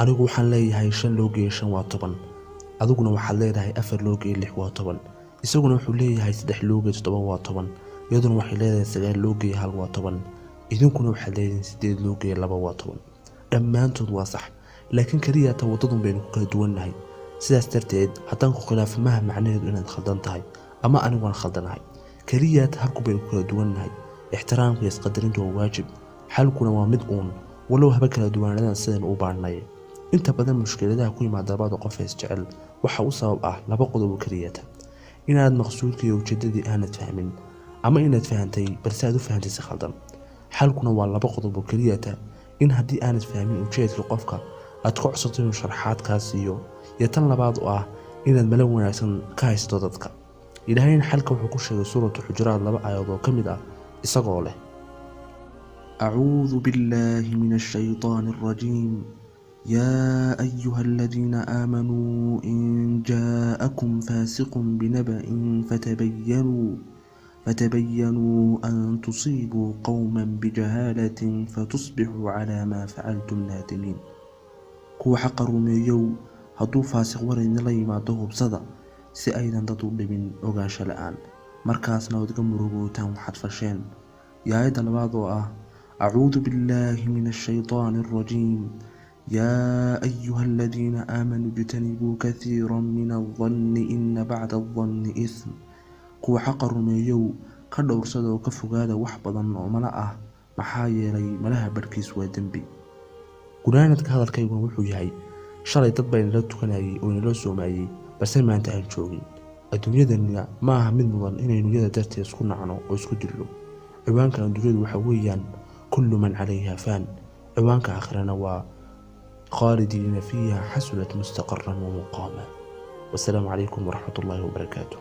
anigu waxaan leeyahay 5 loo geeyo 5 waa 10 adiguna waxaad leedahay 4 loo geeyo 6 waa 10 isaguna wuxuu leeyahay 3 loo geeyo 7 waa 10 iyaduna waxay leedahay 9 loo geeyo 1 waa 10 idinkuna waxaad leedahay 8 loo geeyo 2 waa 10 dhammaantood waa sax laakiin kaliya tawadadun baynu ku kala duwanahay sidaas darteed haddaan ku khilaafo maaha macnaheedu inaad khaldan tahay ama anigu waan khaldanahay kaliya habku baynu ku kala duwanahay ixtiraamka iyo isqadarintu waa waajib xalkuna waa mid uun walow haba kala duwanaadaan sidaan u baarnay inta badan mushkiladaha ku yimaada labada qof ee isjecel waxa uu sabab ah laba qodob oo kaliya inaad maqsuudka iyo ujeedadii aanad fahmin ama inaad fahantay balse aad u fahantay si khaldan xalkuna waa laba qodob oo kaliya in haddii aanad fahmin ujeedka qofka aad ku codsato inuu sharaxaadkaas iyo tan labaad oo ah inaad mala wanaagsan ka haysto dadka ilaahayna xalka wuxuu ku sheegay suuratu xujuraat 2 aayadood oo kamid ah isagoo leh أعوذ بالله من الشيطان الرجيم يا أيها الذين آمنوا إن جاءكم فاسق بنبأ فتبينوا أن تصيبوا قوما بجهالة فتصبحوا على ما فعلتم نادمين كو حق الروميو هدو فاسق ورين لي ما دوب صدا سي أيضا تطول من أغاش الآن مركاسنا ودقمروا تام حد فشين يا أيضا البعض أعوذ بالله من الشيطان الرجيم يا أيها الذين آمنوا اجتنبوا كثيرا من الظن إن بعد الظن إثم كو حق الرميو كدور صدو كفقادة وحبضا وملأه محايلي ملها بركيس ودنبي قلانت كهذا الكيوان وحو يهي شرعي تطبعين لو تكناي ونلو سوماي بس ما انت هنشوغين الدنيا دنيا maaha mid mudan inaynu yada darteed isku nacno oo isku dillo ciwaanka adduunyadu waxa weeyaan كل من عليها فان عوانك آخرنا وخالدين فيها حسنت مستقرا ومقاما والسلام عليكم ورحمة الله وبركاته.